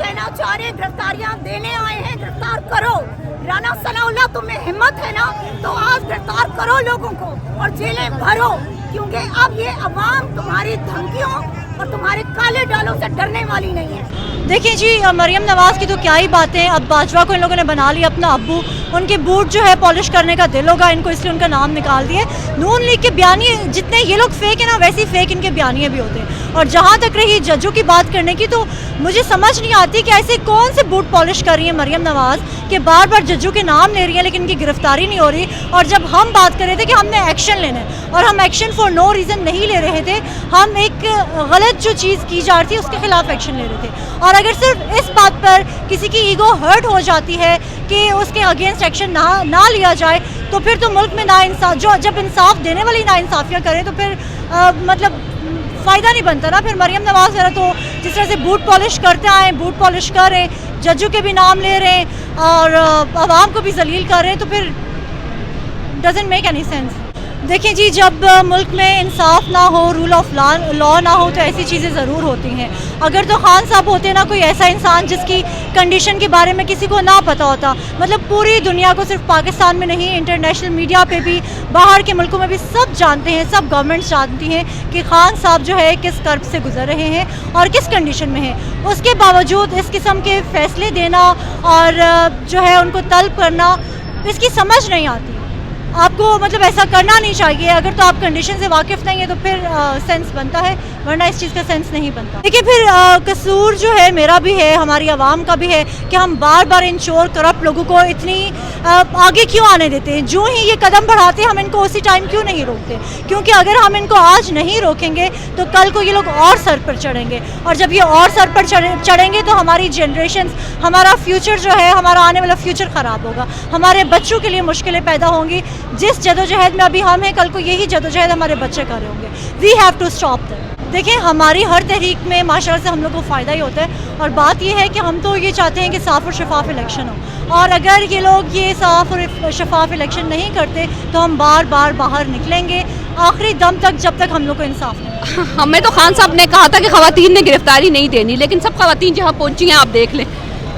कहना चाह रहे हैं गिरफ्तारियां देने आए हैं, गिरफ्तार करो। राना सनाउल्लाह, तुम्हें हिम्मत है ना तो आज गिरफ्तार करो लोगों को और जेलें भरो, क्योंकि अब ये अवाम तुम्हारी धमकियों और तुम्हारे काले डालों से डरने वाली नहीं है। देखिए जी, मरियम नवाज़ की तो क्या ही बातें। अब बाजवा को इन लोगों ने बना लिया अपना अब्बू, उनके बूट जो है पॉलिश करने का दिल होगा इनको, इसलिए उनका नाम निकाल दिए। नून लीग के बयानी जितने ये लोग फेक है ना, वैसे ही फेक इनके बयानिए भी होते हैं। और जहाँ तक रही जजों की बात करने की, तो मुझे समझ नहीं आती कि ऐसे कौन से बूट पॉलिश कर रही है मरियम नवाज़ कि बार बार जजों के नाम ले रही है लेकिन इनकी गिरफ्तारी नहीं हो रही। और जब हम बात कर रहे थे कि हमने एक्शन लेना है और हम एक्शन फॉर नो रीज़न नहीं ले रहे थे, हम एक गलत जो चीज़ की जा रही थी उसके खिलाफ एक्शन ले रहे थे। और अगर सिर्फ इस बात पर किसी की ईगो हर्ट हो जाती है कि उसके अगेंस्ट एक्शन ना लिया जाए, तो फिर तो मुल्क में नाइंसाफ, जो जब इंसाफ देने वाली नाइंसाफियाँ करें तो फिर मतलब फ़ायदा नहीं बनता ना। फिर मरियम नवाज़ जरा तो जिस तरह से बूट पॉलिश करते आए, बूट पॉलिश कर रहे हैं, जजों के भी नाम ले रहे हैं और आवाम को भी जलील कर रहे हैं, तो फिर डजंट मेक एनी सेंस। देखिए जी, जब मुल्क में इंसाफ ना हो, रूल ऑफ लॉ ना हो, तो ऐसी चीज़ें ज़रूर होती हैं। अगर तो खान साहब होते ना कोई ऐसा इंसान जिसकी कंडीशन के बारे में किसी को ना पता होता, मतलब पूरी दुनिया को, सिर्फ पाकिस्तान में नहीं, इंटरनेशनल मीडिया पे भी, बाहर के मुल्कों में भी सब जानते हैं, सब गवर्नमेंट्स जानती हैं कि खान साहब जो है किस कर्ब से गुजर रहे हैं और किस कंडीशन में हैं। उसके बावजूद इस किस्म के फ़ैसले देना और जो है उनको तलब करना, इसकी समझ नहीं आती। आपको मतलब ऐसा करना नहीं चाहिए। अगर तो आप कंडीशन से वाकिफ़ नहीं है तो फिर सेंस बनता है, वरना इस चीज़ का सेंस नहीं बनता। देखिए, फिर कसूर जो है मेरा भी है, हमारी आवाम का भी है कि हम बार बार इन चोर करप्ट लोगों को इतनी आगे क्यों आने देते हैं। जो ही ये कदम बढ़ाते हैं हम इनको उसी टाइम क्यों नहीं रोकते, क्योंकि अगर हम इनको आज नहीं रोकेंगे तो कल को ये लोग और सर पर चढ़ेंगे, और जब ये और सर पर चढ़ेंगे तो हमारी जनरेशन, हमारा फ्यूचर जो है, हमारा आने वाला फ्यूचर ख़राब होगा, हमारे बच्चों के लिए मुश्किलें पैदा होंगी। जिस जदोजहद में अभी हम हैं, कल को यही जदोजहद हमारे बच्चे कर रहे होंगे। We have to stop that. देखिए, हमारी हर तहरीक में माशाअल्लाह से हम लोग को फ़ायदा ही होता है, और बात यह है कि हम तो ये चाहते हैं कि साफ़ और शफाफ इलेक्शन हो, और अगर ये लोग ये साफ़ और शफाफ इलेक्शन नहीं करते तो हम बार बार बाहर निकलेंगे आखिरी दम तक, जब तक हम लोग को इंसाफ नहीं। हमें तो खान साहब ने कहा था कि ख़वातीन ने गिरफ्तारी नहीं देनी, लेकिन सब ख़वातीन जहाँ पहुँची हैं आप देख लें।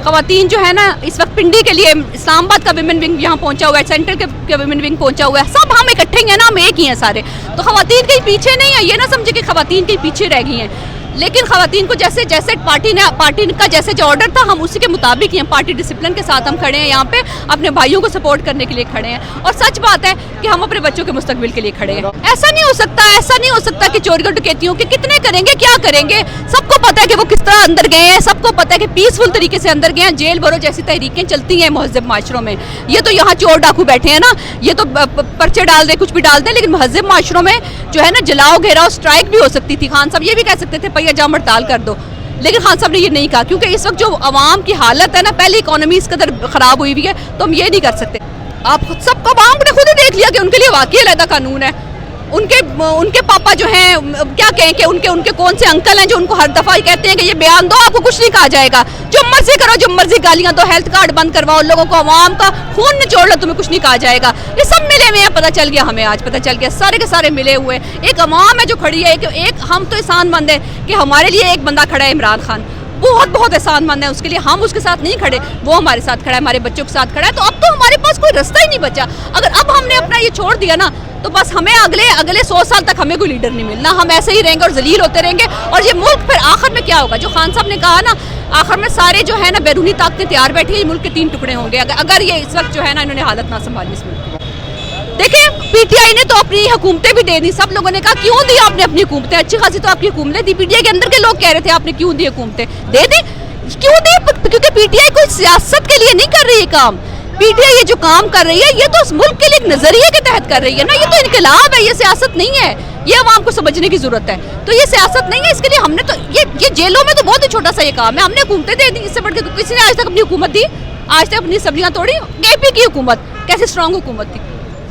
ख़वातीन जो है ना, इस वक्त पिंडी के लिए इस्लामाबाद का विमेन विंग यहाँ पहुँचा हुआ है, सेंट्रल के विमेन विंग पहुँचा हुआ है, सब हम इकट्ठे ही हैं ना, हम एक ही हैं सारे। तो ख़वातीन कहीं पीछे नहीं है, ये ना समझे कि ख़वातीन कहीं पीछे रह गई हैं। लेकिन ख़वातीन को जैसे जैसे पार्टी का जैसे जो ऑर्डर था, हम उसी के मुताबिक ही हैं, पार्टी डिसिप्लिन के साथ हम खड़े हैं यहाँ पे, अपने भाइयों को सपोर्ट करने के लिए खड़े हैं। और सच बात है कि हम अपने बच्चों के मुस्तकबिल के लिए खड़े हैं। ऐसा नहीं हो सकता, ऐसा नहीं हो सकता कि चोरी डकैतियों के कितने करेंगे, क्या करेंगे। सबको पता है कि वो किस तरह अंदर गए हैं, सबको पता है कि पीसफुल तरीके से अंदर गए हैं। जेल भरो जैसी तहरीकें चलती हैं महज़ब माशरों में। ये तो यहाँ चोर डाकू बैठे हैं ना, ये तो पर्चे डाल दें, कुछ भी डाल दें, लेकिन महज़ब माशरों में जो है ना, जलाओ घेराओ स्ट्राइक भी हो सकती थी। खान साहब ये भी कह सकते थे पहिया जाम हड़ताल कर दो, लेकिन खान साहब ने ये नहीं कहा, क्योंकि इस वक्त जो आवाम की हालत है ना, पहले इकोनॉमी इस कदर ख़राब हुई हुई है, तो हम ये नहीं कर सकते। आप सबको आवाम ने खुद ही देख लिया कि उनके लिए वाकई अलग कानून है। उनके पापा जो हैं, क्या कहें कि उनके कौन से अंकल हैं जो उनको हर दफ़ा कहते हैं कि ये बयान दो, आपको कुछ नहीं कहा जाएगा, जो मर्जी करो, जो मर्जी गालियाँ दो, हेल्थ कार्ड बंद करवाओ लोगों को, आवाम का खून निचोड़ लो, तुम्हें कुछ नहीं कहा जाएगा। ये सब मिले हुए हैं, पता चल गया हमें, आज पता चल गया, सारे के सारे मिले हुए। एक अवाम है जो खड़ी है, एक हम तो एहसानमंद है कि हमारे लिए एक बंदा खड़ा है, इमरान खान, बहुत एहसानमंद है उसके लिए। हम उसके साथ नहीं खड़े, वो हमारे साथ खड़ा है, हमारे बच्चों के साथ खड़ा है। तो अब तो हमारे पास कोई रास्ता ही नहीं बचा। अगर अब हमने अपना ये छोड़ दिया ना, तो बस हमें अगले 100 साल तक हमें कोई लीडर नहीं मिलना, हम ऐसे ही रहेंगे और जलील होते रहेंगे। और ये मुल्क फिर आखिर में क्या होगा, जो खान साहब ने कहा ना, आखिर में सारे जो है ना बैरूनी ताकतें तैयार बैठी है, मुल्क के 3 टुकड़े होंगे अगर ये इस वक्त जो है ना इन्होंने हालत ना संभाली इस मुल्क की। देखिए, पीटीआई ने तो अपनी हुकूमतें भी दे दी। सब लोगों ने कहा क्यों दी आपने अपनी हुकूमतें, अच्छी खासी तो आपकी हुकूमतें दी। पीटीआई के अंदर के लोग कह रहे थे आपने क्यों दी हुकूमतें, दे दी। क्यों दी? क्योंकि पीटीआई कोई सियासत के लिए नहीं कर रही है काम। पीटीआई ये जो काम कर रही है, ये तो उस मुल्क के लिए एक नजरिए के तहत कर रही है ना, ये तो इनकलाब है, ये सियासत नहीं है। ये अवाम को समझने की जरूरत है। तो ये सियासत नहीं है, इसके लिए हमने तो ये जेलों में तो बहुत ही छोटा सा ये काम है, हमने हुकूमतें दे दी। इससे बढ़ के किसी ने आज तक अपनी हुकूमत दी, आज तक अपनी सबलियाँ तोड़ी। केपी की हुकूमत कैसी स्ट्रांग हुकूमत थी,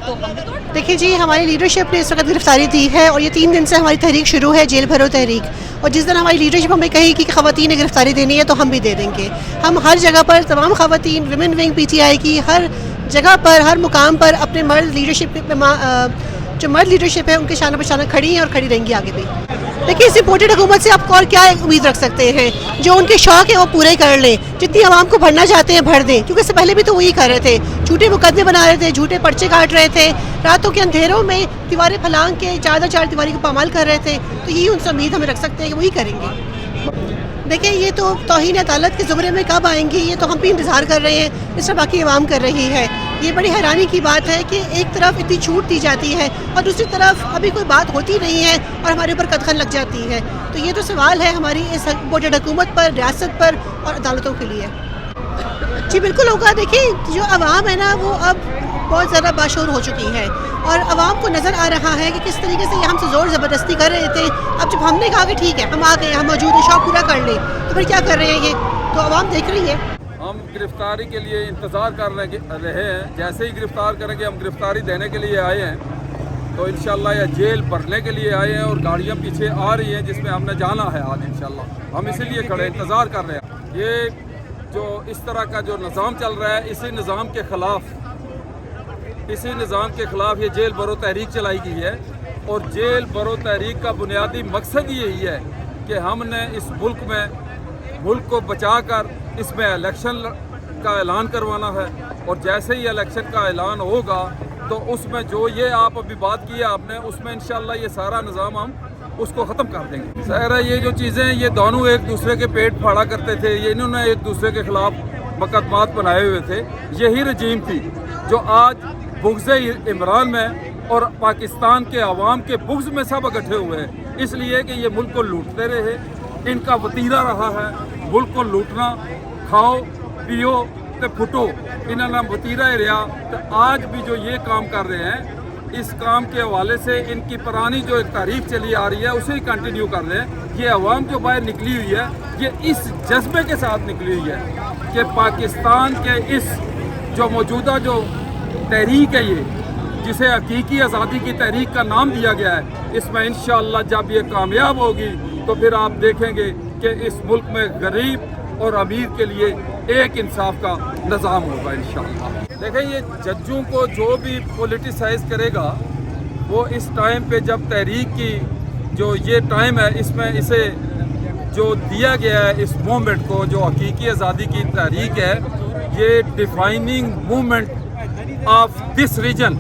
तो हमने तोड़। देखिए जी, हमारी लीडरशिप ने इस वक्त गिरफ्तारी दी है, और ये 3 दिन से हमारी तहरीक शुरू है, जेल भरो तहरीक। और जिस दिन हमारी लीडरशिप हमें कही कि ख़वातीन ने गिरफ्तारी देनी है, तो हम भी दे देंगे। हम हर जगह पर तमाम ख़वातीन, विमेन विंग पीटीआई की हर जगह पर, हर मुकाम पर अपने मर्द लीडरशिप जो मर्द लीडरशिप है उनके शाना बशाना खड़ी हैं और खड़ी रहेंगी आगे भी। देखिए, इस इम्पोर्टेड हुकूमत से आप और क्या उम्मीद रख सकते हैं? जो उनके शौक है वो पूरे कर लें, जितनी आवाम को भरना चाहते हैं भर दें, क्योंकि इससे पहले भी तो वही कर रहे थे, झूठे मुकदमे बना रहे थे, झूठे पर्चे काट रहे थे, रातों के अंधेरों में दीवारें फैलांग के चार दीवारी को पामाल कर रहे थे। तो यही उनसे उम्मीद हमें रख सकते हैं कि वही करेंगे। देखिए, ये तो तौहीन अदालत के ज़ुमरे में कब आएंगी, ये तो हम भी इंतज़ार कर रहे हैं, इस तरह बाकी आवाम कर रही है। ये बड़ी हैरानी की बात है कि एक तरफ इतनी छूट दी जाती है और दूसरी तरफ अभी कोई बात होती नहीं है और हमारे ऊपर कदखन लग जाती है। तो ये तो सवाल है हमारी इस इम्पोर्टेड हुकूमत पर, रियासत पर और अदालतों के लिए। जी बिल्कुल होगा। देखिए, जो आवाम है ना वो अब बहुत ज़्यादा बाशऊर हो चुकी है और आवाम को नज़र आ रहा है कि किस तरीके से ये हमसे ज़ोर ज़बरदस्ती कर रहे थे। अब जब हमने कहा कि ठीक है हम आ गए, हम मौजूद हैं, शौक पूरा कर लें, तो फिर क्या कर रहे हैं ये तो आवाम देख रही है। हम गिरफ्तारी के लिए इंतज़ार कर रहे हैं। जैसे ही गिरफ्तार करेंगे, हम गिरफ्तारी देने के लिए आए हैं, तो इंशाल्लाह ये जेल भरने के लिए आए हैं और गाड़ियाँ पीछे आ रही हैं जिसमें हमने जाना है आज इंशाल्लाह। हम इसीलिए खड़े इंतज़ार कर रहे हैं। ये जो इस तरह का जो निज़ाम चल रहा है, इसी निज़ाम के ख़िलाफ़ ये जेल भरो तहरीक चलाई गई है और जेल भरो तहरीक का बुनियादी मकसद यही है कि हमने इस मुल्क को बचाकर इसमें इलेक्शन का ऐलान करवाना है और जैसे ही इलेक्शन का ऐलान होगा तो उसमें जो ये आप अभी बात की है आपने, उसमें इंशाल्लाह ये सारा निज़ाम हम उसको ख़त्म कर देंगे। ज़ाहिर है ये जो चीज़ें हैं ये दोनों एक दूसरे के पेट फाड़ा करते थे, ये इन्होंने एक दूसरे के ख़िलाफ़ मुकदमात बनाए हुए थे। यही रजीम थी जो आज बुग़्ज़ इमरान में और पाकिस्तान के अवाम के बुग़्ज़ में सब इकट्ठे हुए हैं, इसलिए कि ये मुल्क को लूटते रहे। इनका वतीरा रहा है मुल्क को लूटना, खाओ पियो ते फुटो, इन्होंने वतीरा ही रहा। तो आज भी जो ये काम कर रहे हैं, इस काम के हवाले से इनकी पुरानी जो एक तारीफ चली आ रही है उसे ही कंटिन्यू कर रहे हैं। ये अवाम जो बाहर निकली हुई है, ये इस जज्बे के साथ निकली हुई है कि पाकिस्तान के इस जो मौजूदा जो तहरीक है, ये जिसे हकीकी आज़ादी की तहरीक का नाम दिया गया है, इसमें इंशाअल्लाह जब ये कामयाब होगी तो फिर आप देखेंगे कि इस मुल्क में गरीब और अमीर के लिए एक इंसाफ का निज़ाम होगा इंशाअल्लाह। देखें, ये जज्जों को जो भी पॉलिटिसाइज करेगा वो इस टाइम पे जब तहरीक की जो ये टाइम है, इसमें इसे जो दिया गया है इस मूवमेंट को, जो हकीकी आज़ादी की तहरीक है, ये defining movement of this region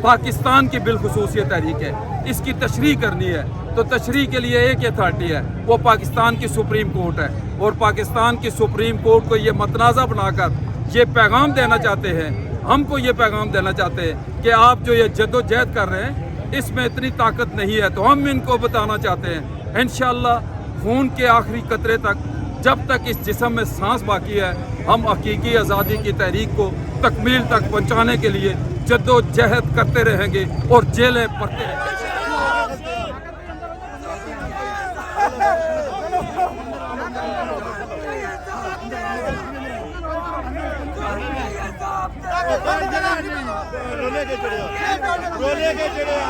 Pakistan की बिलखुसूस ये तहरीक है। इसकी तशरीह करनी है तो तशरीह के लिए एक अथॉरिटी है, वो पाकिस्तान की सुप्रीम कोर्ट है और पाकिस्तान की सुप्रीम कोर्ट को ये मतनाज़ा बनाकर ये पैगाम देना चाहते हैं, हमको ये पैगाम देना चाहते हैं कि आप जो ये जद्दोजहद कर रहे हैं इसमें इतनी ताकत नहीं है। तो हम इनको बताना चाहते हैं इंशाअल्लाह खून के आखिरी कतरे तक, जब तक इस जिस्म में सांस बाकी है, हम हकीकी आज़ादी की तहरीक को तकमील तक पहुँचाने के लिए जद्दोजहद करते रहेंगे और जेलें भरते रहेंगे। रोले के चढ़िया